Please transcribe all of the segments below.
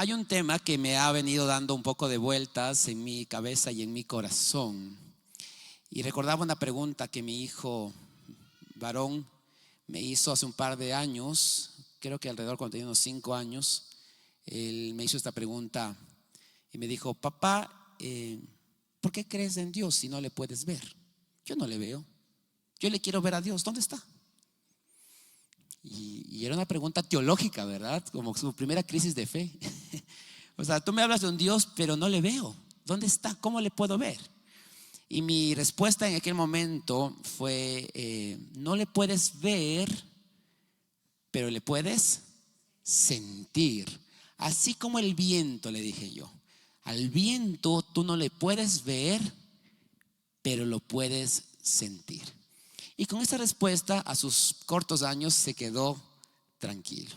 Hay un tema que me ha venido dando un poco de vueltas en mi cabeza y en mi corazón. Y recordaba una pregunta que mi hijo varón me hizo hace un par de años, creo que alrededor cuando tenía unos 5 años. Él me hizo esta pregunta y me dijo: papá, ¿por qué crees en Dios si no le puedes ver? Yo no le veo, yo le quiero ver a Dios, ¿dónde está? Y era una pregunta teológica, ¿verdad? Como su primera crisis de fe. O sea, tú me hablas de un Dios, pero no le veo. ¿Dónde está? ¿Cómo le puedo ver? Y mi respuesta en aquel momento fue: no le puedes ver, pero le puedes sentir. Así como el viento, le dije yo. Al viento tú no le puedes ver, pero lo puedes sentir. Y con esa respuesta, a sus cortos años, se quedó tranquilo.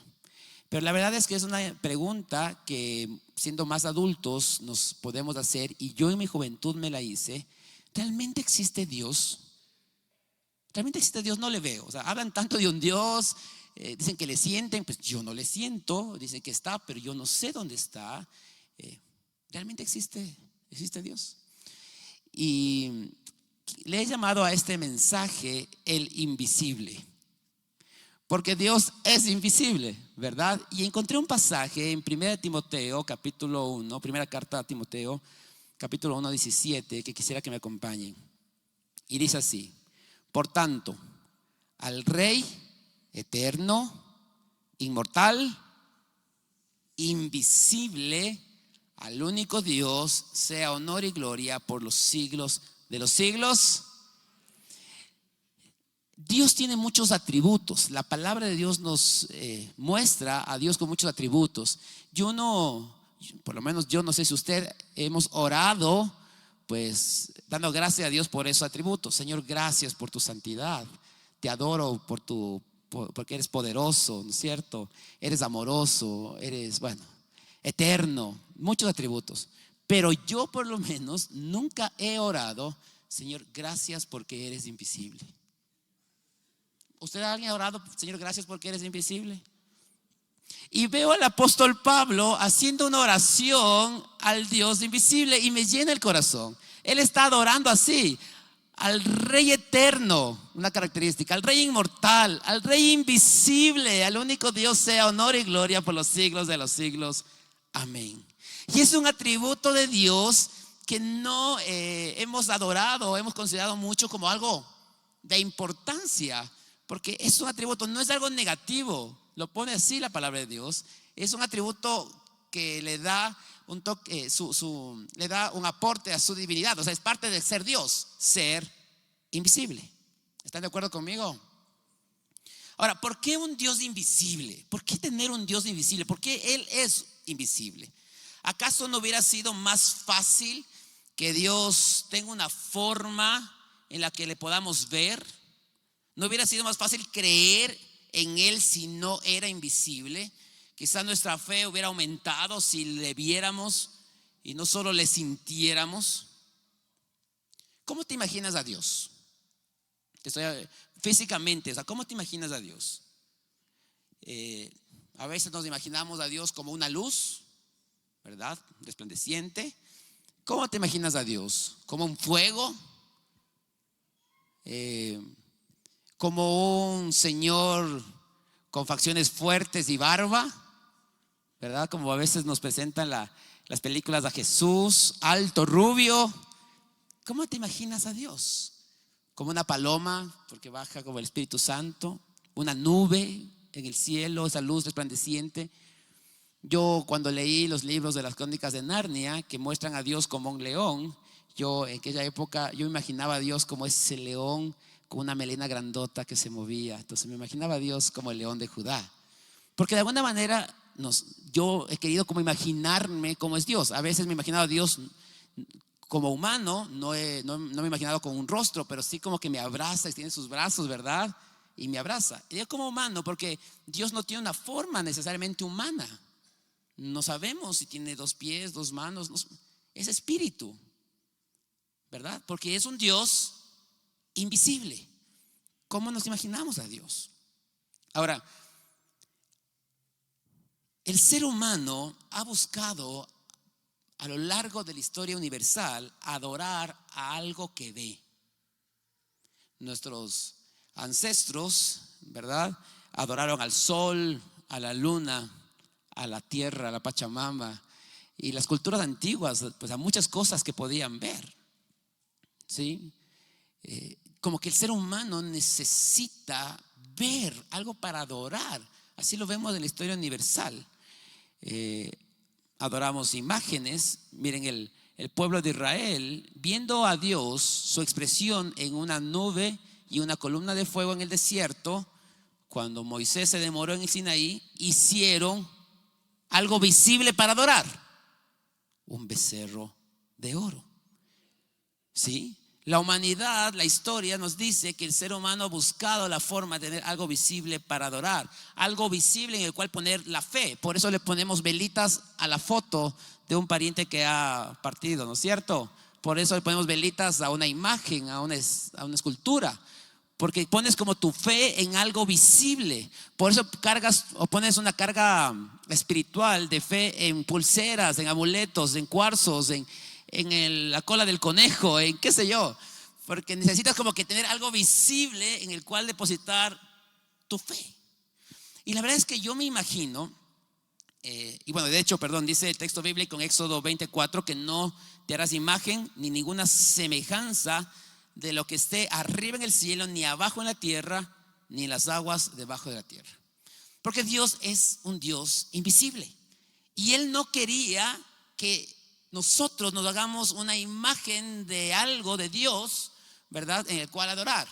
Pero la verdad es que es una pregunta que, siendo más adultos, nos podemos hacer. Y yo en mi juventud me la hice: ¿realmente existe Dios? ¿Realmente existe Dios? No le veo. O sea, hablan tanto de un Dios, dicen que le sienten, pues yo no le siento. Dicen que está, pero yo no sé dónde está. ¿Realmente existe Dios? Y le he llamado a este mensaje el invisible, porque Dios es invisible, ¿verdad? Y encontré un pasaje en 1 Timoteo capítulo 1, primera carta a Timoteo capítulo 1, 17, que quisiera que me acompañen. Y dice así: por tanto, al Rey eterno, inmortal, invisible, al único Dios, sea honor y gloria por los siglos de los siglos. Dios tiene muchos atributos. La palabra de Dios nos muestra a Dios con muchos atributos. Por lo menos yo no sé si usted, hemos orado pues dando gracias a Dios por esos atributos. Señor, gracias por tu santidad. Te adoro porque eres poderoso, ¿no es cierto? Eres amoroso, eres, bueno, eterno, muchos atributos. Pero yo por lo menos nunca he orado: Señor, gracias porque eres invisible. ¿Usted, alguien ha orado: Señor, gracias porque eres invisible? Y veo al apóstol Pablo haciendo una oración al Dios invisible y me llena el corazón. Él está adorando así al Rey eterno, una característica, al Rey inmortal, al Rey invisible, al único Dios, sea honor y gloria por los siglos de los siglos. Amén. Y es un atributo de Dios que no hemos adorado, hemos considerado mucho como algo de importancia, porque es un atributo, no es algo negativo. Lo pone así la palabra de Dios. Es un atributo que le da un toque, le da un aporte a su divinidad. O sea, es parte de ser Dios, ser invisible. ¿Están de acuerdo conmigo? Ahora, ¿por qué un Dios invisible? ¿Por qué tener un Dios invisible? ¿Por qué Él es invisible? ¿Acaso no hubiera sido más fácil que Dios tenga una forma en la que le podamos ver? ¿No hubiera sido más fácil creer en Él si no era invisible? Quizás nuestra fe hubiera aumentado si le viéramos y no solo le sintiéramos. ¿Cómo te imaginas a Dios? Físicamente, o sea, ¿cómo te imaginas a Dios? A veces nos imaginamos a Dios como una luz, ¿verdad? Resplandeciente. ¿Cómo te imaginas a Dios? ¿Como un fuego? ¿Como un señor con facciones fuertes y barba? ¿Verdad? Como a veces nos presentan las películas a Jesús, alto, rubio. ¿Cómo te imaginas a Dios? Como una paloma, porque baja como el Espíritu Santo, una nube en el cielo, esa luz resplandeciente. Yo, cuando leí los libros de las Crónicas de Narnia, que muestran a Dios como un león, yo en aquella época yo imaginaba a Dios como ese león con una melena grandota que se movía. Entonces me imaginaba a Dios como el león de Judá, porque de alguna manera yo he querido como imaginarme cómo es Dios. A veces me he imaginado a Dios como humano, no me he imaginado con un rostro, pero sí como que me abraza y tiene sus brazos, ¿verdad? Y me abraza. Y yo como humano, porque Dios no tiene una forma necesariamente humana. No sabemos si tiene 2 pies, 2 manos. Es espíritu, ¿verdad? Porque es un Dios invisible. ¿Cómo nos imaginamos a Dios? Ahora, El ser humano ha buscado a lo largo de la historia universal adorar a algo que ve. Nuestros ancestros, ¿verdad?, adoraron al sol, a la luna, a la tierra, a la Pachamama, y las culturas antiguas, pues a muchas cosas que podían ver, ¿sí? Como que el ser humano necesita ver algo para adorar. Así lo vemos en la historia universal. Adoramos imágenes. Miren, el pueblo de Israel, viendo a Dios, su expresión en una nube y una columna de fuego en el desierto, cuando Moisés se demoró en el Sinaí, hicieron algo visible para adorar: un becerro de oro. ¿Sí? La humanidad, la historia nos dice que el ser humano ha buscado la forma de tener algo visible para adorar, algo visible en el cual poner la fe. Por eso le ponemos velitas a la foto de un pariente que ha partido, ¿no es cierto? Por eso le ponemos velitas a una imagen, a una escultura, porque pones como tu fe en algo visible. Por eso cargas o pones una carga espiritual de fe en pulseras, en amuletos, en cuarzos, en la cola del conejo, en qué sé yo, porque necesitas como que tener algo visible en el cual depositar tu fe. Y la verdad es que yo me imagino, y bueno, de hecho, perdón, dice el texto bíblico en Éxodo 24 que no te harás imagen ni ninguna semejanza de lo que esté arriba en el cielo, ni abajo en la tierra, ni en las aguas debajo de la tierra. Porque Dios es un Dios invisible, y Él no quería que nosotros nos hagamos una imagen de algo de Dios, ¿verdad?, en el cual adorar.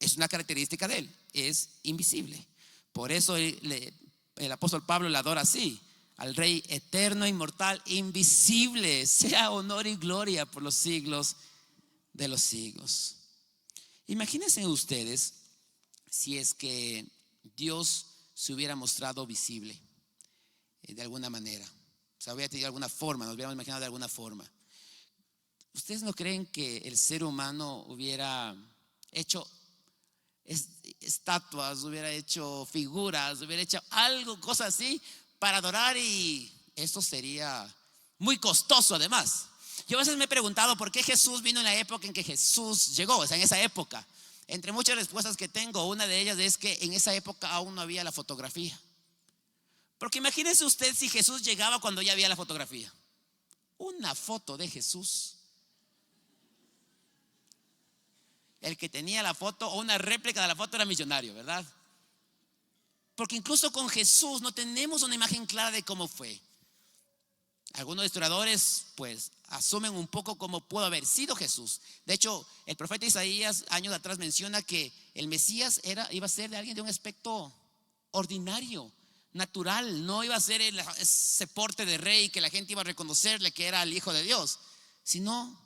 Es una característica de Él, es invisible. Por eso el apóstol Pablo le adora así: al Rey eterno, inmortal, invisible, sea honor y gloria por los siglos de los siglos. Imagínense ustedes si es que Dios se hubiera mostrado visible de alguna manera. O sea, hubiera tenido alguna forma, nos hubiéramos imaginado de alguna forma. ¿Ustedes no creen que el ser humano hubiera hecho estatuas, hubiera hecho figuras, hubiera hecho algo, cosas así para adorar? Y esto sería muy costoso además. Yo a veces me he preguntado por qué Jesús vino en la época en que Jesús llegó, o sea, en esa época. Entre muchas respuestas que tengo, una de ellas es que en esa época aún no había la fotografía. Porque imagínese usted si Jesús llegaba cuando ya había la fotografía. Una foto de Jesús, el que tenía la foto o una réplica de la foto era millonario, ¿verdad? Porque incluso con Jesús no tenemos una imagen clara de cómo fue. Algunos historiadores pues asumen un poco cómo pudo haber sido Jesús. De hecho, el profeta Isaías años atrás menciona que el Mesías iba a ser de alguien de un aspecto ordinario, natural. No iba a ser ese porte de rey que la gente iba a reconocerle que era el Hijo de Dios, sino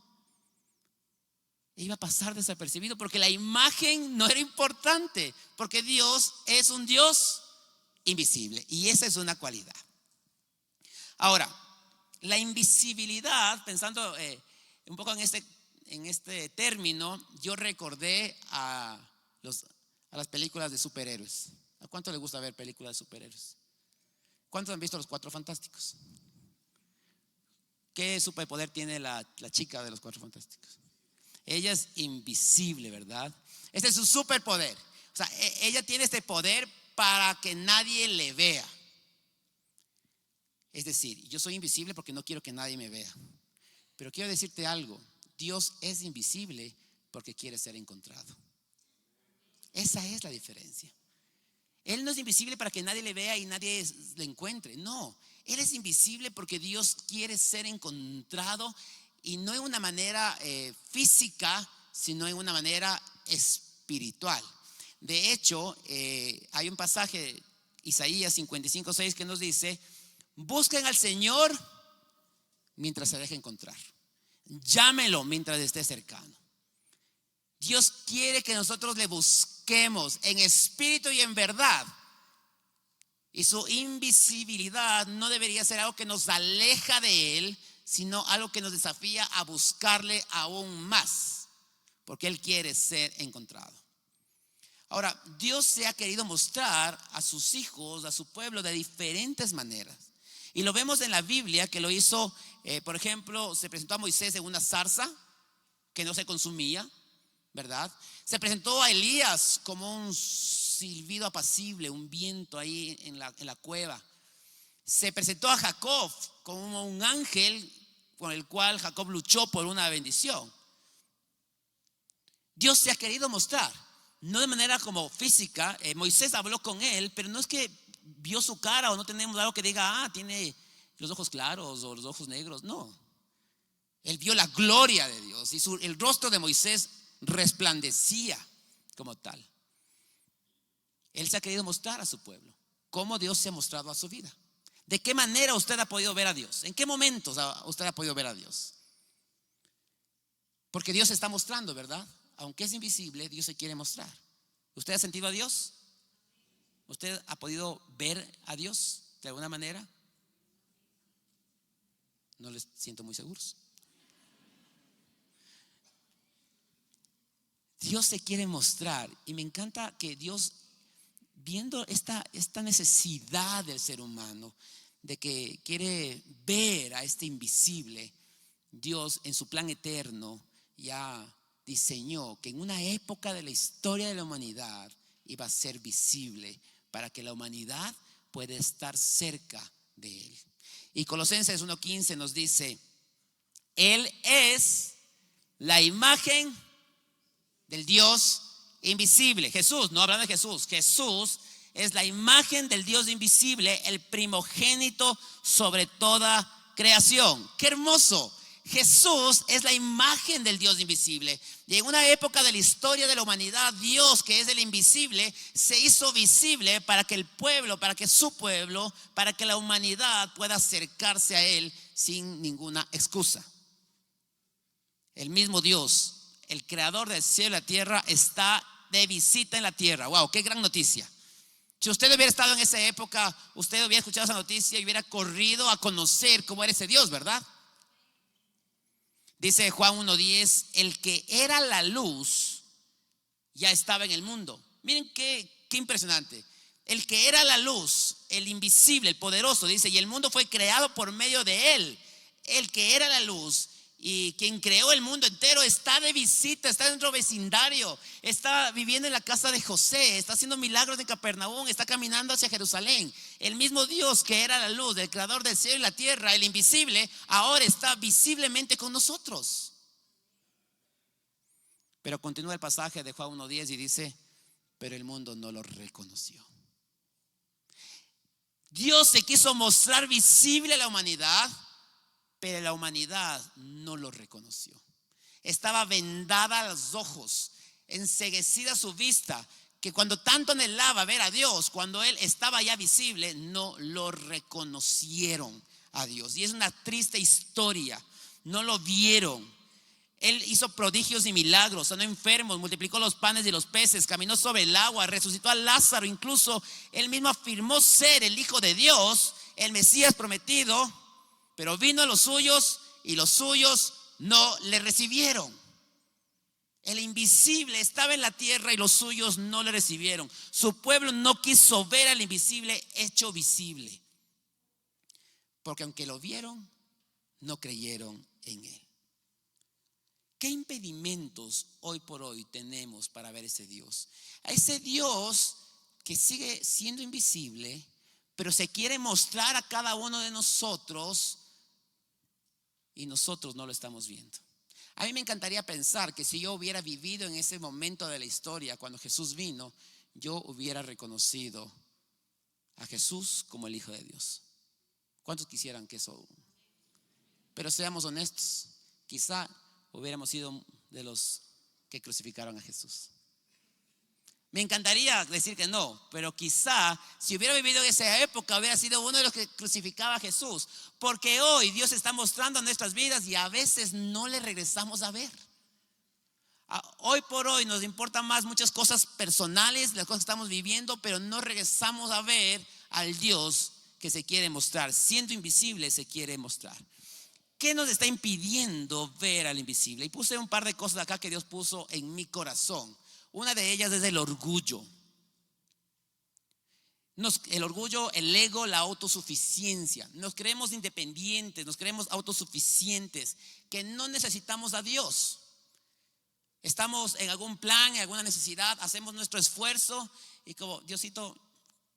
iba a pasar desapercibido, porque la imagen no era importante, porque Dios es un Dios invisible, y esa es una cualidad. Ahora, la invisibilidad, pensando un poco en este término, yo recordé a las películas de superhéroes. ¿A cuánto les gusta ver películas de superhéroes? ¿Cuántos han visto Los Cuatro Fantásticos? ¿Qué superpoder tiene la chica de Los Cuatro Fantásticos? Ella es invisible, ¿verdad? Este es su superpoder. O sea, ella tiene este poder para que nadie le vea. Es decir, yo soy invisible porque no quiero que nadie me vea. Pero quiero decirte algo: Dios es invisible porque quiere ser encontrado. Esa es la diferencia. Él no es invisible para que nadie le vea y nadie le encuentre. No, Él es invisible porque Dios quiere ser encontrado, y no en una manera física, sino en una manera espiritual. De hecho, hay un pasaje, Isaías 55:6, que nos dice: busquen al Señor mientras se deje encontrar, llámelo mientras esté cercano. Dios quiere que nosotros le busquemos en espíritu y en verdad. Y su invisibilidad no debería ser algo que nos aleja de Él, sino algo que nos desafía a buscarle aún más, porque Él quiere ser encontrado. Ahora, Dios se ha querido mostrar a sus hijos, a su pueblo, de diferentes maneras. Y lo vemos en la Biblia, que lo hizo, por ejemplo, se presentó a Moisés en una zarza que no se consumía, ¿verdad? Se presentó a Elías como un silbido apacible, un viento ahí en la cueva. Se presentó a Jacob como un ángel con el cual Jacob luchó por una bendición. Dios se ha querido mostrar, no de manera como física. Moisés habló con él, pero no es que vio su cara, o no tenemos algo que diga, tiene los ojos claros o los ojos negros. No, él vio la gloria de Dios y el rostro de Moisés resplandecía como tal. Él se ha querido mostrar a su pueblo, cómo Dios se ha mostrado a su vida. ¿De qué manera usted ha podido ver a Dios? ¿En qué momentos usted ha podido ver a Dios? Porque Dios se está mostrando, ¿verdad? Aunque es invisible, Dios se quiere mostrar. ¿Usted ha sentido a Dios? ¿Usted ha podido ver a Dios de alguna manera? No les siento muy seguros. Dios se quiere mostrar, y me encanta que Dios, viendo esta necesidad del ser humano, de que quiere ver a este invisible, Dios en su plan eterno ya diseñó que en una época de la historia de la humanidad iba a ser visible para que la humanidad pueda estar cerca de Él. Y Colosenses 1:15 nos dice: Él es la imagen del Dios invisible. Jesús, no hablando de Jesús, Jesús es la imagen del Dios invisible, el primogénito sobre toda creación. ¡Qué hermoso! Jesús es la imagen del Dios invisible. Y en una época de la historia de la humanidad, Dios, que es el invisible, se hizo visible para que el pueblo, para que su pueblo, para que la humanidad pueda acercarse a Él sin ninguna excusa. El mismo Dios, el creador del cielo y la tierra, está de visita en la tierra. ¡Wow! ¡Qué gran noticia! Si usted hubiera estado en esa época, usted hubiera escuchado esa noticia y hubiera corrido a conocer cómo era ese Dios, ¿verdad? Dice Juan 1:10: el que era la luz ya estaba en el mundo. Miren qué impresionante. El que era la luz, el invisible, el poderoso, dice, y el mundo fue creado por medio de él. El que era la luz y quien creó el mundo entero está de visita, está en nuestro vecindario, está viviendo en la casa de José, está haciendo milagros en Capernaum, está caminando hacia Jerusalén. El mismo Dios que era la luz, el creador del cielo y la tierra, el invisible, ahora está visiblemente con nosotros. Pero continúa el pasaje de Juan 1:10 y dice: pero el mundo no lo reconoció. Dios se quiso mostrar visible a la humanidad, pero la humanidad no lo reconoció. Estaba vendada los ojos, enceguecida su vista, que cuando tanto anhelaba ver a Dios, cuando Él estaba ya visible, no lo reconocieron a Dios. Y es una triste historia. No lo vieron. Él hizo prodigios y milagros, sanó enfermos, multiplicó los panes y los peces, caminó sobre el agua, resucitó a Lázaro. Incluso Él mismo afirmó ser el Hijo de Dios, el Mesías prometido. Pero vino a los suyos y los suyos no le recibieron. El invisible estaba en la tierra y los suyos no le recibieron. Su pueblo no quiso ver al invisible hecho visible, porque aunque lo vieron, no creyeron en él. ¿Qué impedimentos hoy por hoy tenemos para ver ese Dios? A ese Dios que sigue siendo invisible, pero se quiere mostrar a cada uno de nosotros, y nosotros no lo estamos viendo. A mí me encantaría pensar que si yo hubiera vivido en ese momento de la historia, cuando Jesús vino, yo hubiera reconocido a Jesús como el Hijo de Dios. ¿Cuántos quisieran que eso? Pero seamos honestos, quizá hubiéramos sido de los que crucificaron a Jesús. Me encantaría decir que no, pero quizá si hubiera vivido en esa época hubiera sido uno de los que crucificaba a Jesús. Porque hoy Dios está mostrando en nuestras vidas y a veces no le regresamos a ver. Hoy por hoy nos importan más muchas cosas personales, las cosas que estamos viviendo, pero no regresamos a ver al Dios que se quiere mostrar. Siendo invisible se quiere mostrar. ¿Qué nos está impidiendo ver al invisible? Y puse un par de cosas acá que Dios puso en mi corazón. Una de ellas es el orgullo. El orgullo, el ego, la autosuficiencia. Nos creemos independientes, nos creemos autosuficientes, que no necesitamos a Dios. Estamos en algún plan, en alguna necesidad, hacemos nuestro esfuerzo y como Diosito,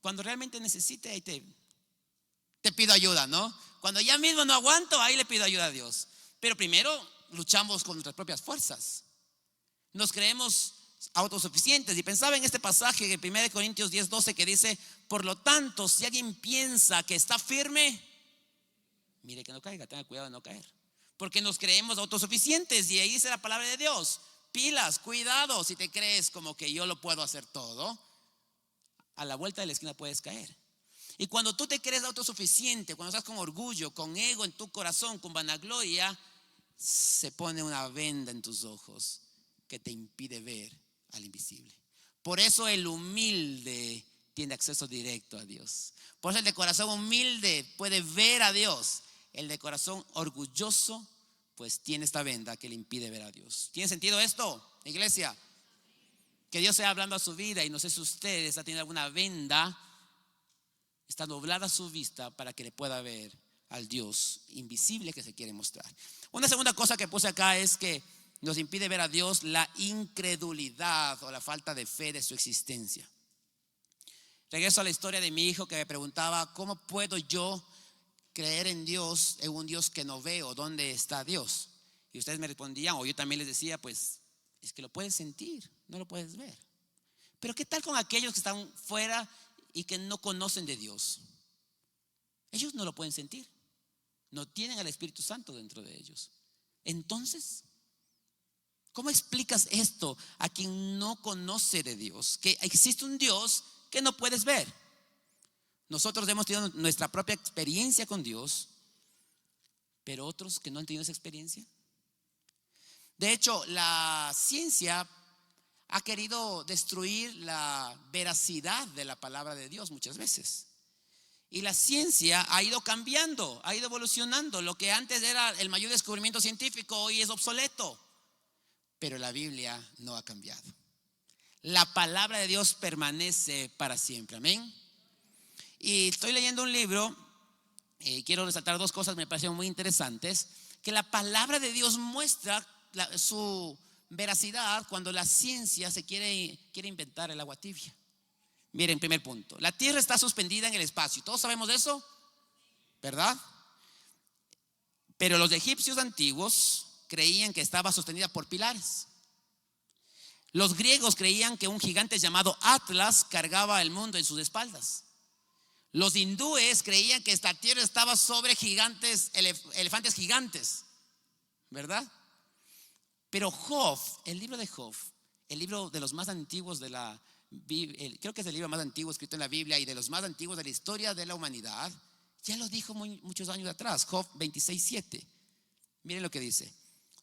cuando realmente necesite, ahí te pido ayuda, ¿no? Cuando ya mismo no aguanto, ahí le pido ayuda a Dios. Pero primero luchamos con nuestras propias fuerzas. Nos creemos autosuficientes. Y pensaba en este pasaje de 1 Corintios 10:12 que dice: por lo tanto, si alguien piensa que está firme, mire que no caiga, tenga cuidado de no caer. Porque nos creemos autosuficientes. Y ahí dice la palabra de Dios: pilas, cuidado, si te crees como que yo lo puedo hacer todo, a la vuelta de la esquina puedes caer. Y cuando tú te crees autosuficiente, cuando estás con orgullo, con ego en tu corazón, con vanagloria, se pone una venda en tus ojos que te impide ver al invisible. Por eso el humilde tiene acceso directo a Dios. Por eso el de corazón humilde puede ver a Dios. El de corazón orgulloso pues tiene esta venda que le impide ver a Dios. ¿Tiene sentido esto, iglesia? Que Dios sea hablando a su vida y no sé si usted está teniendo alguna venda, está nublada su vista para que le pueda ver al Dios invisible que se quiere mostrar. Una segunda cosa que puse acá es que nos impide ver a Dios la incredulidad o la falta de fe de su existencia. Regreso a la historia de mi hijo que me preguntaba: ¿cómo puedo yo creer en Dios, en un Dios que no veo? ¿Dónde está Dios? Y ustedes me respondían, o yo también les decía, pues es que lo puedes sentir, no lo puedes ver. Pero ¿qué tal con aquellos que están fuera y que no conocen de Dios? Ellos no lo pueden sentir, no tienen al Espíritu Santo dentro de ellos. Entonces, ¿cómo explicas esto a quien no conoce de Dios? Que existe un Dios que no puedes ver. Nosotros hemos tenido nuestra propia experiencia con Dios, pero otros que no han tenido esa experiencia. De hecho, la ciencia ha querido destruir la veracidad de la palabra de Dios muchas veces. Y la ciencia ha ido cambiando, ha ido evolucionando. Lo que antes era el mayor descubrimiento científico hoy es obsoleto. Pero la Biblia no ha cambiado. La palabra de Dios permanece para siempre. Amén. Y estoy leyendo un libro, quiero resaltar dos cosas que me parecieron muy interesantes. Que la palabra de Dios muestra su veracidad cuando la ciencia se quiere inventar el agua tibia. Miren, primer punto: la tierra está suspendida en el espacio. Todos sabemos de eso, ¿verdad? Pero los egipcios antiguos creían que estaba sostenida por pilares. Los griegos creían que un gigante llamado Atlas cargaba el mundo en sus espaldas. Los hindúes creían que esta tierra estaba sobre gigantes, elefantes gigantes, ¿verdad? Pero Job, el libro de Job, el libro de los más antiguos de la Biblia, creo que es el libro más antiguo escrito en la Biblia y de los más antiguos de la historia de la humanidad, ya lo dijo muchos años atrás. Job 26:7. Miren lo que dice: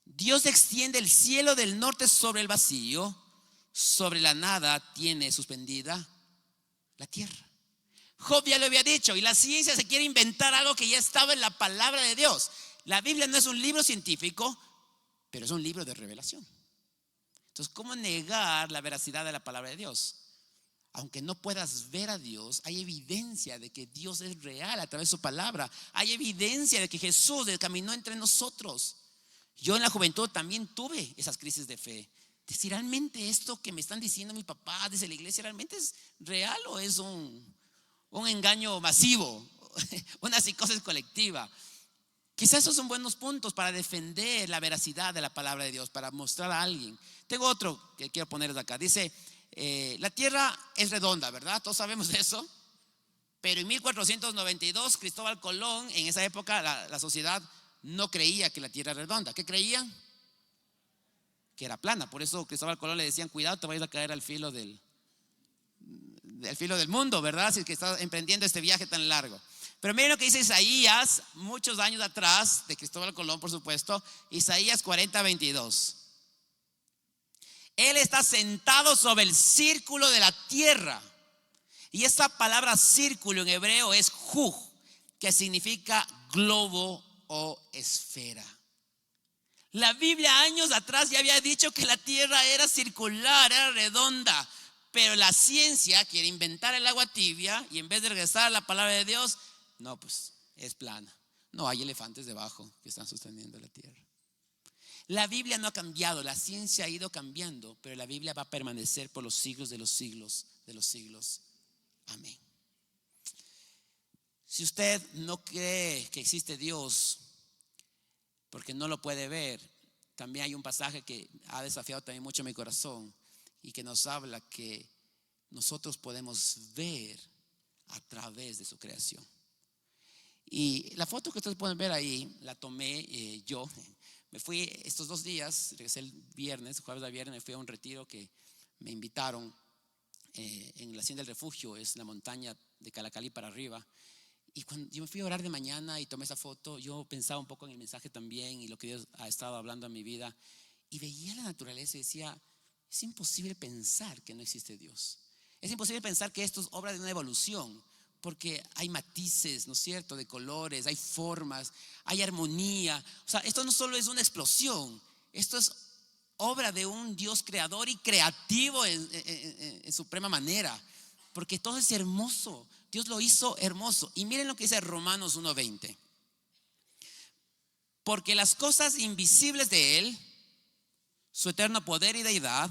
Dios extiende el cielo del norte sobre el vacío, sobre la nada tiene suspendida la tierra. Job ya lo había dicho, y la ciencia se quiere inventar algo que ya estaba en la palabra de Dios. La Biblia no es un libro científico, pero es un libro de revelación. Entonces, ¿cómo negar la veracidad de la palabra de Dios? Aunque no puedas ver a Dios, hay evidencia de que Dios es real a través de su palabra. Hay evidencia de que Jesús caminó entre nosotros. Yo en la juventud también tuve esas crisis de fe. Si realmente esto que me están diciendo mi papá desde la iglesia realmente es real o es un engaño masivo, una psicosis colectiva. Quizás esos son buenos puntos para defender la veracidad de la palabra de Dios, para mostrar a alguien. Tengo otro que quiero ponerles acá. Dice: la tierra es redonda, ¿verdad? Todos sabemos de eso. Pero en 1492 Cristóbal Colón, en esa época la sociedad no creía que la tierra era redonda. ¿Qué creían? Que era plana. Por eso Cristóbal Colón le decían: cuidado, te vayas a caer al filo del mundo, ¿verdad? Si es que estás emprendiendo este viaje tan largo. Pero miren lo que dice Isaías, muchos años atrás de Cristóbal Colón, por supuesto. Isaías 40:22. Él está sentado sobre el círculo de la tierra. Y esta palabra círculo en hebreo es juj, que significa globo o esfera. La Biblia años atrás ya había dicho que la tierra era circular, era redonda. Pero la ciencia quiere inventar el agua tibia y en vez de regresar a la palabra de Dios, no, pues es plana. No, hay elefantes debajo que están sosteniendo la tierra. La Biblia no ha cambiado, la ciencia ha ido cambiando, pero la Biblia va a permanecer por los siglos de los siglos de los siglos. Amén. Si usted no cree que existe Dios porque no lo puede ver, también hay un pasaje que ha desafiado también mucho mi corazón y que nos habla que nosotros podemos ver a través de su creación. Y la foto que ustedes pueden ver ahí la tomé yo. Me fui estos 2 días, regresé el viernes, jueves a viernes, me fui a un retiro que me invitaron en la Hacienda del Refugio, es la montaña de Calacalí para arriba. Y cuando yo me fui a orar de mañana y tomé esa foto, yo pensaba un poco en el mensaje también y lo que Dios ha estado hablando en mi vida. Y veía la naturaleza y decía, es imposible pensar que no existe Dios. Es imposible pensar que esto es obra de una evolución, porque hay matices, ¿no es cierto?, de colores, hay formas, hay armonía. O sea, esto no solo es una explosión, esto es obra de un Dios creador y creativo en suprema manera, porque todo es hermoso. Dios lo hizo hermoso. Y miren lo que dice Romanos 1:20. Porque las cosas invisibles de Él, su eterno poder y deidad,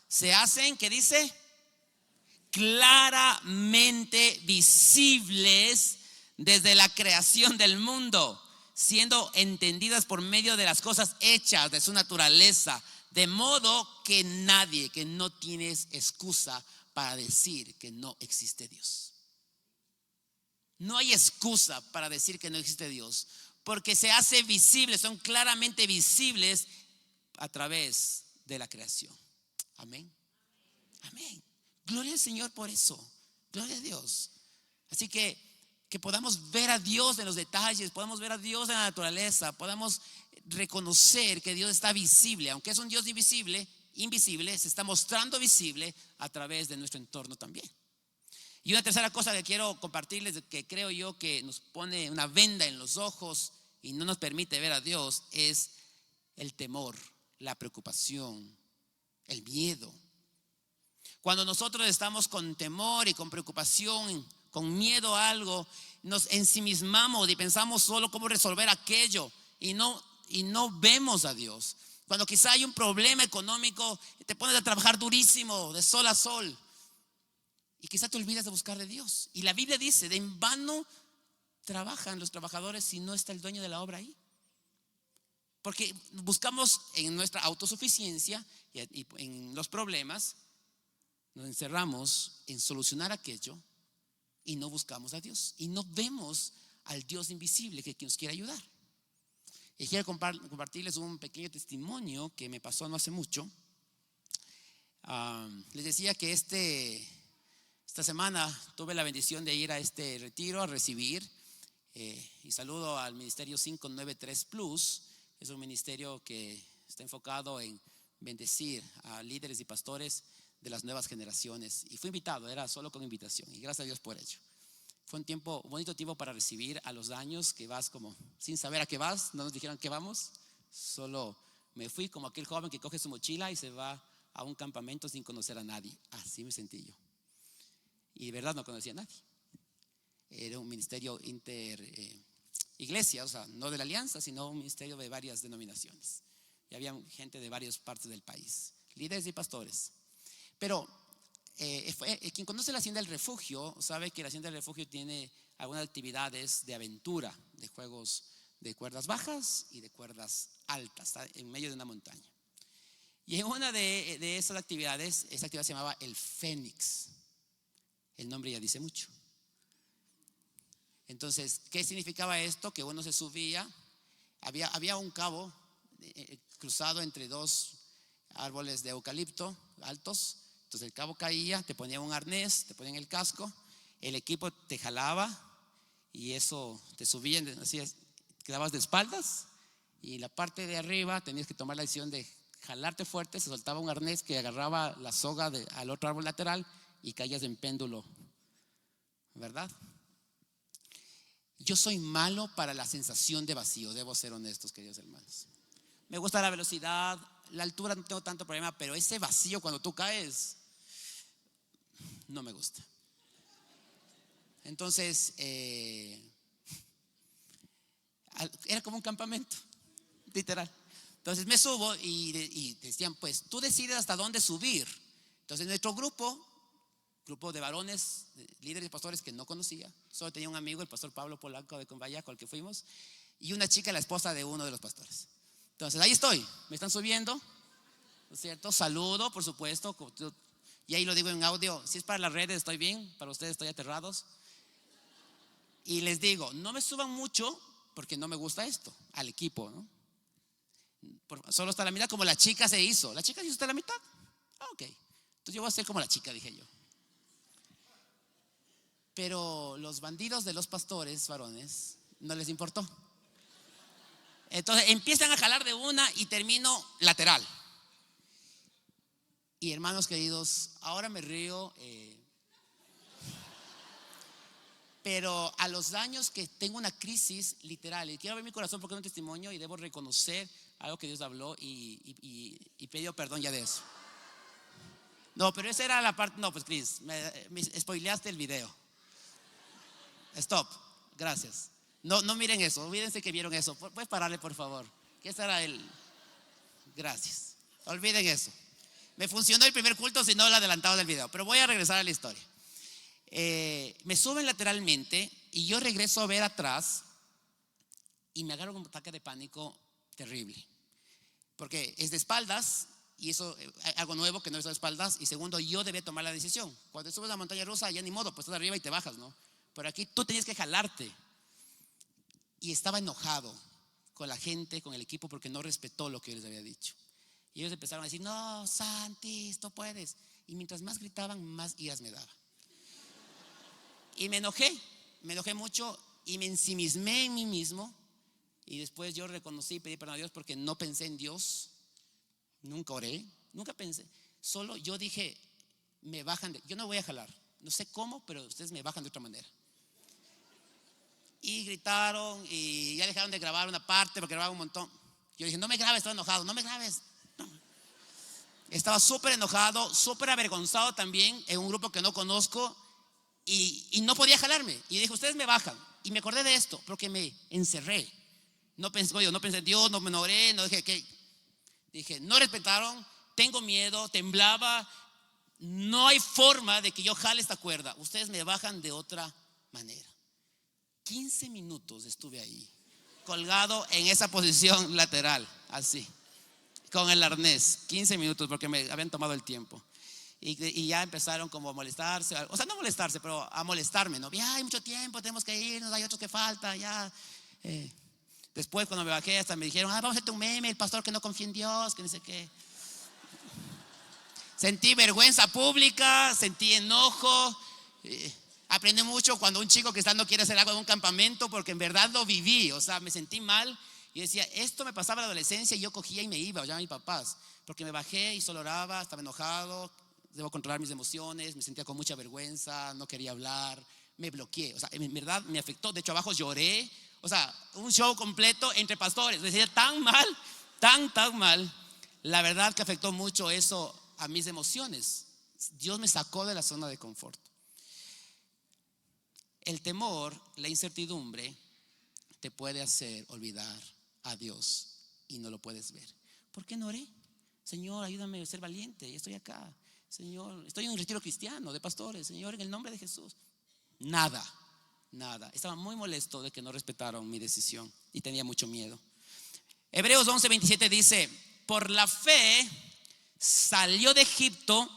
se hacen, ¿qué dice? Claramente visibles desde la creación del mundo, siendo entendidas por medio de las cosas hechas, de su naturaleza, de modo que nadie, que no tienes excusa para decir que no existe Dios. No hay excusa para decir que no existe Dios, porque se hace visible, son claramente visibles a través de la creación. Amén. Amén. Gloria al Señor por eso. Gloria a Dios. Así que podamos ver a Dios en los detalles, podamos ver a Dios en la naturaleza, podamos reconocer que Dios está visible, aunque es un Dios invisible, se está mostrando visible a través de nuestro entorno también. Y una tercera cosa que quiero compartirles, que creo yo que nos pone una venda en los ojos y no nos permite ver a Dios, es el temor, la preocupación, el miedo. Cuando nosotros estamos con temor y con preocupación, con miedo a algo, nos ensimismamos y pensamos solo cómo resolver aquello y no vemos a Dios. Cuando quizá hay un problema económico, te pones a trabajar durísimo, de sol a sol, y quizá te olvidas de buscar de Dios. Y la Biblia dice, de en vano trabajan los trabajadores si no está el dueño de la obra ahí. Porque buscamos en nuestra autosuficiencia y en los problemas, nos encerramos en solucionar aquello y no buscamos a Dios y no vemos al Dios invisible que nos quiere ayudar. Y quiero compartirles un pequeño testimonio que me pasó no hace mucho. Les decía que esta semana tuve la bendición de ir a este retiro a recibir y saludo al Ministerio 593 Plus. Es un ministerio que está enfocado en bendecir a líderes y pastores de las nuevas generaciones, y fui invitado, era solo con invitación, y gracias a Dios por ello. Fue un bonito tiempo para recibir. A los años que vas como sin saber a qué vas, no nos dijeron que vamos, solo me fui como aquel joven que coge su mochila y se va a un campamento sin conocer a nadie. Así me sentí yo, y de verdad no conocía a nadie. Era un ministerio iglesia, o sea, no de la alianza, sino un ministerio de varias denominaciones, y había gente de varias partes del país, líderes y pastores. Pero quien conoce la Hacienda del Refugio sabe que la Hacienda del Refugio tiene algunas actividades de aventura, de juegos de cuerdas bajas y de cuerdas altas, está en medio de una montaña. Y en una de esas actividades, esa actividad se llamaba el Fénix. El nombre ya dice mucho. Entonces, ¿qué significaba esto? Que uno se subía, había un cabo cruzado entre 2 árboles de eucalipto altos. Entonces el cabo caía, te ponían un arnés, te ponían el casco, el equipo te jalaba y eso te subía, así quedabas de espaldas, y la parte de arriba tenías que tomar la decisión de jalarte fuerte. Se soltaba un arnés que agarraba la soga al otro árbol lateral y caías en péndulo, ¿verdad? Yo soy malo para la sensación de vacío, debo ser honestos, queridos hermanos. Me gusta la velocidad, la altura no tengo tanto problema, pero ese vacío cuando tú caes, no me gusta. Entonces, era como un campamento, literal. Entonces me subo y decían, pues tú decides hasta dónde subir. Entonces nuestro grupo de varones, líderes y pastores que no conocía, solo tenía un amigo, el pastor Pablo Polanco de Convallaco, al que fuimos, y una chica, la esposa de uno de los pastores. Entonces ahí estoy, me están subiendo, ¿no es cierto? Saludo, por supuesto, y ahí lo digo en audio. Si es para las redes estoy bien, para ustedes estoy aterrados. Y les digo, no me suban mucho porque no me gusta esto, al equipo, ¿no? Solo hasta la mitad, como la chica se hizo. La chica se hizo hasta la mitad. Ok, entonces yo voy a ser como la chica, dije yo. Pero los bandidos de los pastores varones no les importó. Entonces empiezan a jalar de una y termino lateral. Y hermanos queridos, ahora me río, pero a los años que tengo una crisis literal, y quiero ver mi corazón porque es un testimonio y debo reconocer algo que Dios habló y pidió perdón ya de eso. No, pero esa era la parte. No, pues Cris, me spoileaste el video. Stop, gracias. No miren eso, olvídense que vieron eso. Puedes pararle, por favor. Que ese era el. Gracias. Olviden eso. Me funcionó el primer culto, si no el adelantado del video. Pero voy a regresar a la historia. Me suben lateralmente y yo regreso a ver atrás y me agarro un ataque de pánico terrible. Porque es de espaldas y eso algo nuevo que no es de espaldas. Y segundo, yo debía tomar la decisión. Cuando subes a la montaña rusa, ya ni modo, pues estás arriba y te bajas, ¿no? Pero aquí tú tenías que jalarte. Y estaba enojado con la gente, con el equipo, porque no respetó lo que yo les había dicho. Y ellos empezaron a decir, no, Santi, no puedes. Y mientras más gritaban, más iras me daba. Y me enojé mucho y me ensimismé en mí mismo. Y después yo reconocí y pedí perdón a Dios porque no pensé en Dios. Nunca oré, nunca pensé. Solo yo dije, me bajan yo no voy a jalar. No sé cómo, pero ustedes me bajan de otra manera. Y gritaron y ya dejaron de grabar una parte porque grababan un montón. Yo dije, no me grabes, estoy enojado, no me grabes. No. Estaba súper enojado, súper avergonzado también en un grupo que no conozco y no podía jalarme. Y dije, ustedes me bajan. Y me acordé de esto porque me encerré. No pensé en Dios, no me oré, no dije que. Dije, no respetaron, tengo miedo, temblaba. No hay forma de que yo jale esta cuerda. Ustedes me bajan de otra manera. 15 minutos estuve ahí, colgado en esa posición lateral, así, con el arnés. 15 minutos porque me habían tomado el tiempo. Y ya empezaron como a molestarse, o sea, no molestarse, pero a molestarme, ¿no? Ya hay mucho tiempo, tenemos que irnos, hay otros que faltan, ya. Después cuando me bajé hasta me dijeron, vamos a hacerte un meme, el pastor que no confía en Dios, que no sé qué. Sentí vergüenza pública, sentí enojo. Aprendí mucho cuando un chico que está no quiere hacer algo en un campamento, porque en verdad lo viví, o sea, me sentí mal. Y decía, esto me pasaba en la adolescencia y yo cogía y me iba, llamaba a mis papás, porque me bajé y solo oraba, estaba enojado, debo controlar mis emociones, me sentía con mucha vergüenza, no quería hablar, me bloqueé, o sea, en verdad me afectó. De hecho, abajo lloré, o sea, un show completo entre pastores. Me sentía tan mal, tan mal. La verdad que afectó mucho eso a mis emociones. Dios me sacó de la zona de confort. El temor, la incertidumbre te puede hacer olvidar a Dios y no lo puedes ver. ¿Por qué no oré? Señor, ayúdame a ser valiente, estoy acá. Señor, estoy en un retiro cristiano de pastores. Señor, en el nombre de Jesús. Nada. Estaba muy molesto de que no respetaron mi decisión y tenía mucho miedo. Hebreos 11:27 dice, por la fe salió de Egipto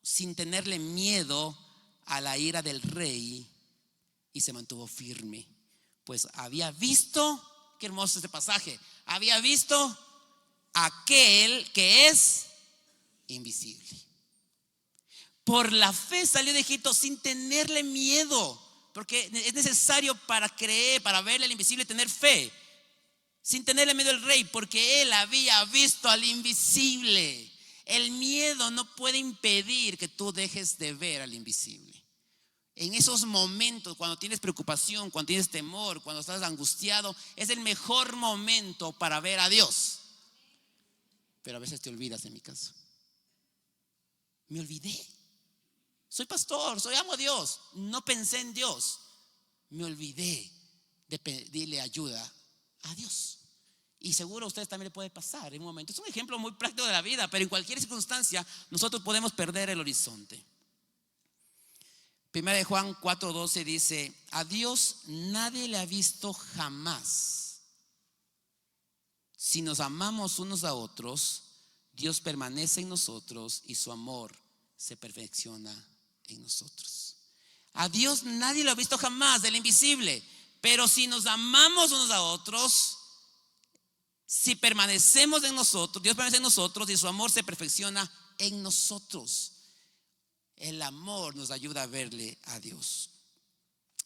sin tenerle miedo a la ira del rey y se mantuvo firme, pues había visto, qué hermoso este pasaje, había visto aquel que es invisible. Por la fe salió de Egipto sin tenerle miedo, porque es necesario para creer, para verle al invisible, tener fe, sin tenerle miedo al rey, porque él había visto al invisible. El miedo no puede impedir que tú dejes de ver al invisible. En esos momentos, cuando tienes preocupación, cuando tienes temor, cuando estás angustiado, es el mejor momento para ver a Dios. pero a veces te olvidas. En mi caso, me olvidé. Soy pastor, amo a Dios, no pensé en Dios, me olvidé de pedirle ayuda a Dios. Y seguro a ustedes también le puede pasar en un momento. Es un ejemplo muy práctico de la vida, pero en cualquier circunstancia nosotros podemos perder el horizonte. Primera de Juan 4:12 dice: a Dios nadie le ha visto jamás. Si nos amamos unos a otros, Dios permanece en nosotros y su amor se perfecciona en nosotros. A Dios nadie lo ha visto jamás, del invisible. Pero si nos amamos unos a otros, si permanecemos en nosotros, Dios permanece en nosotros y su amor se perfecciona en nosotros. El amor nos ayuda a verle a Dios.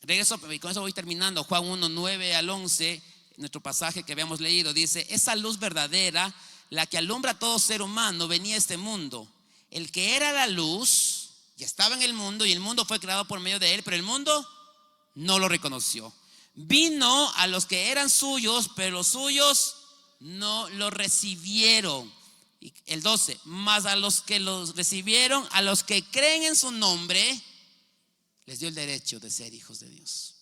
Regreso, y con eso voy terminando. Juan 1:9-11, nuestro pasaje que habíamos leído, dice: esa luz verdadera, la que alumbra a todo ser humano, venía a este mundo. El que era la luz ya estaba en el mundo y el mundo fue creado por medio de él, pero el mundo no lo reconoció. Vino a los que eran suyos, pero los suyos no lo recibieron. Y el 12: mas a los que los recibieron, a los que creen en su nombre, les dio el derecho de ser hijos de Dios.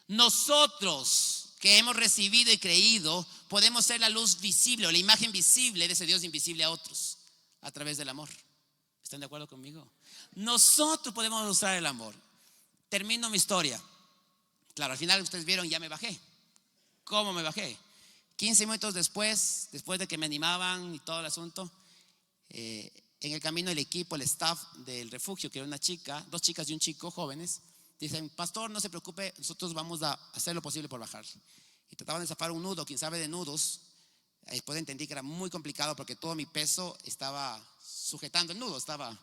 Nosotros que hemos recibido y creído podemos ser la luz visible o la imagen visible de ese Dios invisible a otros a través del amor. ¿Están de acuerdo conmigo? Nosotros podemos mostrar el amor. Termino mi historia. Claro, al final ustedes vieron, ya me bajé. ¿Cómo me bajé? 15 minutos después de que me animaban y todo el asunto, en el camino el equipo, el staff del refugio, que era una chica, 2 chicas y un chico jóvenes, dicen: pastor, no se preocupe, nosotros vamos a hacer lo posible por bajar. Y trataban de zafar un nudo, quien sabe de nudos. Después entendí que era muy complicado porque todo mi peso estaba sujetando el nudo, estaba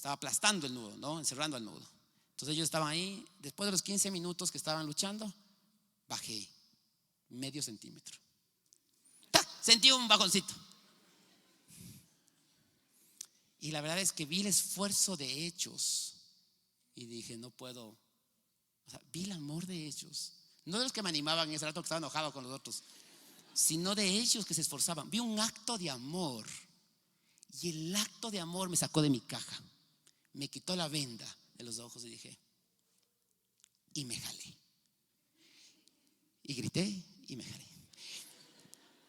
aplastando el nudo, ¿no? Encerrando el nudo. Entonces ellos estaban ahí. Después de los 15 minutos que estaban luchando, bajé medio centímetro. ¡Tac! Sentí un bajoncito. Y la verdad es que vi el esfuerzo de ellos y dije: no puedo. O sea, vi el amor de ellos, no de los que me animaban en ese rato que estaban enojados con los otros, sino de ellos que se esforzaban. Vi un acto de amor, y el acto de amor me sacó de mi caja, me quitó la venda de los ojos y dije, y me jalé, y grité y me jalé.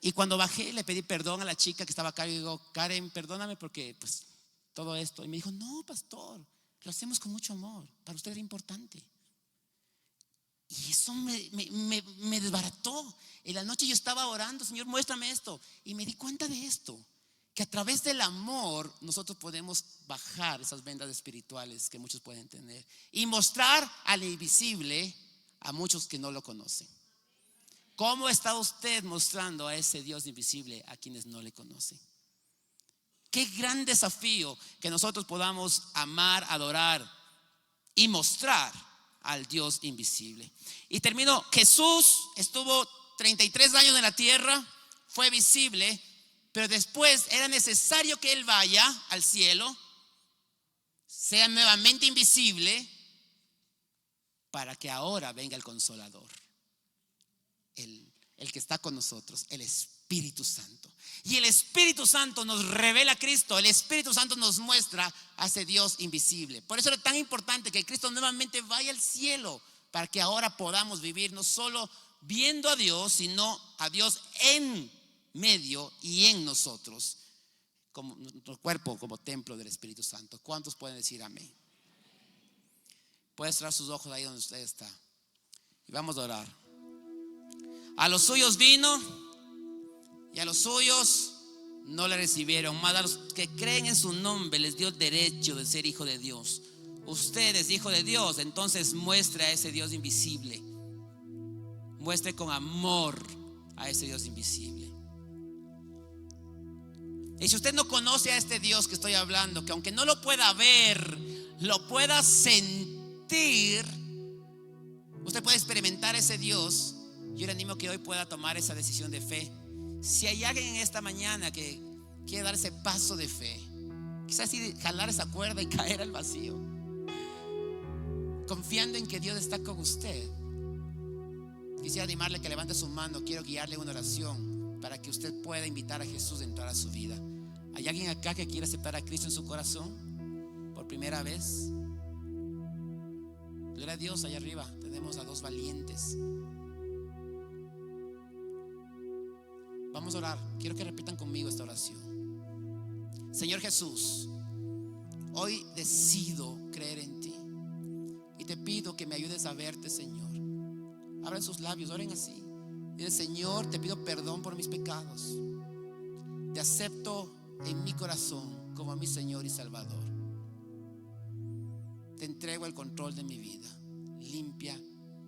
Y cuando bajé le pedí perdón a la chica que estaba acá y digo: Karen, perdóname porque pues todo esto. Y me dijo: no, pastor, lo hacemos con mucho amor, para usted era importante. Y eso me desbarató. En la noche yo estaba orando: Señor, muéstrame esto. Y me di cuenta de esto, que a través del amor nosotros podemos bajar esas vendas espirituales que muchos pueden tener y mostrar al invisible a muchos que no lo conocen. ¿Cómo está usted mostrando a ese Dios invisible a quienes no le conocen? Qué gran desafío que nosotros podamos amar, adorar y mostrar al Dios invisible. Y termino. Jesús estuvo 33 años en la tierra, fue visible, pero después era necesario que Él vaya al cielo, sea nuevamente invisible, para que ahora venga el Consolador, el que está con nosotros, el Espíritu Santo. Y el Espíritu Santo nos revela a Cristo. El Espíritu Santo nos muestra a ese Dios invisible. Por eso es tan importante que Cristo nuevamente vaya al cielo, para que ahora podamos vivir no solo viendo a Dios, sino a Dios en medio y en nosotros, como nuestro cuerpo, como templo del Espíritu Santo. ¿Cuántos pueden decir amén? Puede cerrar sus ojos ahí donde usted está y vamos a orar. A los suyos vino y a los suyos no le recibieron, mas a los que creen en su nombre les dio derecho de ser hijo de Dios. Usted es hijo de Dios, entonces muestre a ese Dios invisible, muestre con amor a ese Dios invisible. Y si usted no conoce a este Dios que estoy hablando, que aunque no lo pueda ver, lo pueda sentir, usted puede experimentar ese Dios. Yo le animo que hoy pueda tomar esa decisión de fe. Si hay alguien en esta mañana que quiere dar ese paso de fe, quizás sí jalar esa cuerda y caer al vacío, confiando en que Dios está con usted, quisiera animarle que levante su mano. Quiero guiarle una oración para que usted pueda invitar a Jesús a entrar a su vida. ¿Hay alguien acá que quiere aceptar a Cristo en su corazón por primera vez? Gloria a Dios. Allá arriba tenemos a dos valientes. Vamos a orar. Quiero que repitan conmigo esta oración. Señor Jesús, hoy decido creer en ti y te pido que me ayudes a verte, Señor. Abran sus labios, oren así. Dile: Señor, te pido perdón por mis pecados. Te acepto en mi corazón como mi Señor y Salvador. Te entrego el control de mi vida. Limpia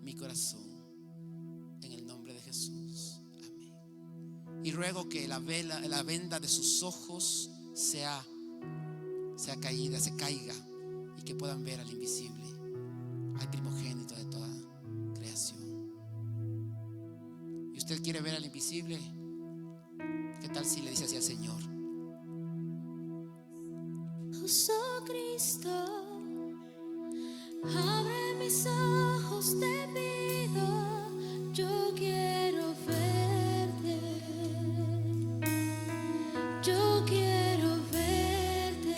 mi corazón en el nombre de Jesús. Amén. Y ruego que la venda de sus ojos sea caída, se caiga, y que puedan ver al invisible, al primogénito de toda creación. ¿Y usted quiere ver al invisible? ¿Qué tal si le dice así al Señor? Oh Cristo, abre mis ojos, te pido, yo quiero verte, yo quiero verte.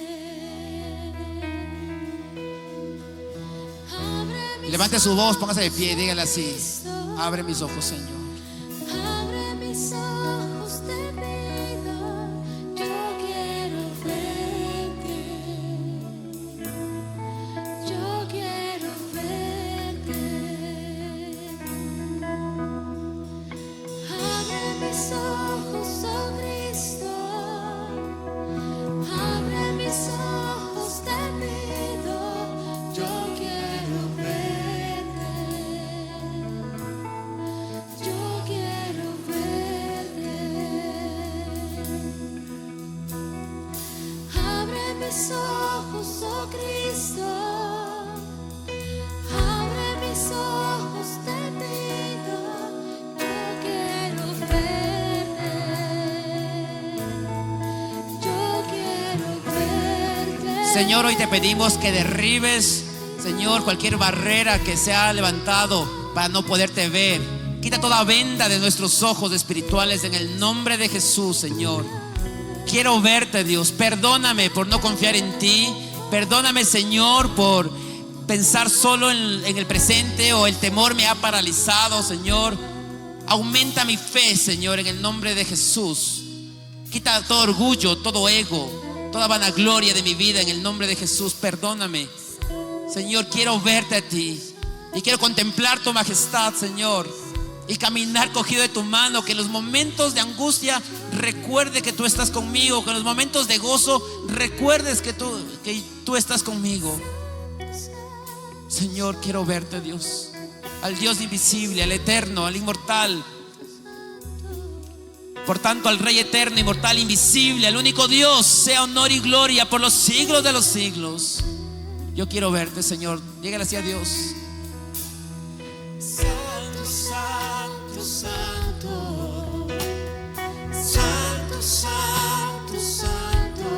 Levante su voz, póngase de pie y dígale así: abre mis ojos, Señor. Abre mis ojos, te pido, yo quiero verte, yo quiero verte. Abre mis ojos, oh Cristo, abre mis ojos, te pido, yo quiero verte, yo quiero verte. Abre mis ojos, oh Cristo, abre mis ojos, te pido, yo quiero verte, yo quiero verte. Señor, hoy te pedimos que derribes, Señor, cualquier barrera que se ha levantado para no poderte ver. Quita toda venda de nuestros ojos espirituales en el nombre de Jesús, Señor. Quiero verte, Dios. Perdóname por no confiar en ti. Perdóname, Señor, por pensar solo en el presente, o el temor me ha paralizado, Señor. Aumenta mi fe, Señor, en el nombre de Jesús. Quita todo orgullo, todo ego, toda vanagloria de mi vida en el nombre de Jesús. Perdóname, Señor. Quiero verte a ti y quiero contemplar tu majestad, Señor, y caminar cogido de tu mano. Que en los momentos de angustia recuerde que tú estás conmigo. Que en los momentos de gozo recuerdes que tú estás conmigo. Señor, quiero verte, Dios, al Dios invisible, al eterno, al inmortal. Por tanto, al Rey eterno, inmortal, invisible, al único Dios, sea honor y gloria por los siglos de los siglos. Yo quiero verte, Señor. Dígale así a Dios: Santo, santo, santo, santo, santo, santo,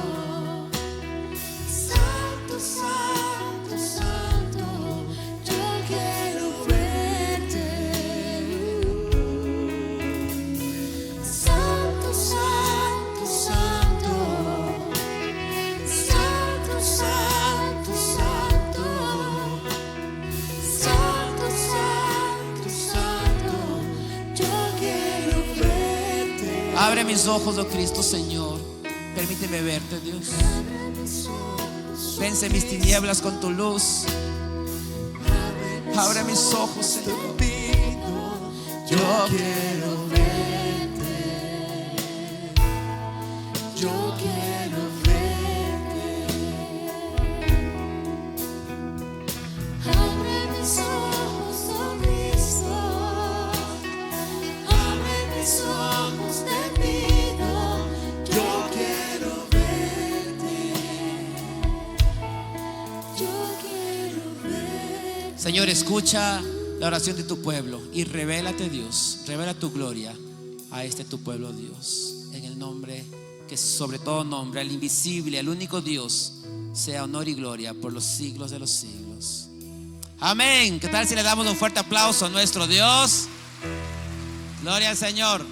santo, santo, santo, yo quiero verte. Santo, santo, santo, santo, santo, santo, santo, santo, santo, yo quiero verte. abre mis ojos, oh Cristo, Señor. Permíteme verte, Dios. Abre mis ojos, Vence mis tinieblas con tu luz. Abre mis ojos, Señor. yo quiero verte, yo quiero verte. Abre mis ojos, oh Cristo, abre mis ojos, te pido, yo quiero verte, yo quiero verte. Señor, escucha la oración de tu pueblo y revélate, Dios. Revela tu gloria a este tu pueblo, Dios. En el nombre que sobre todo nombre, al invisible, al único Dios, sea honor y gloria por los siglos de los siglos. Amén. ¿Qué tal si le damos un fuerte aplauso a nuestro Dios? Gloria al Señor.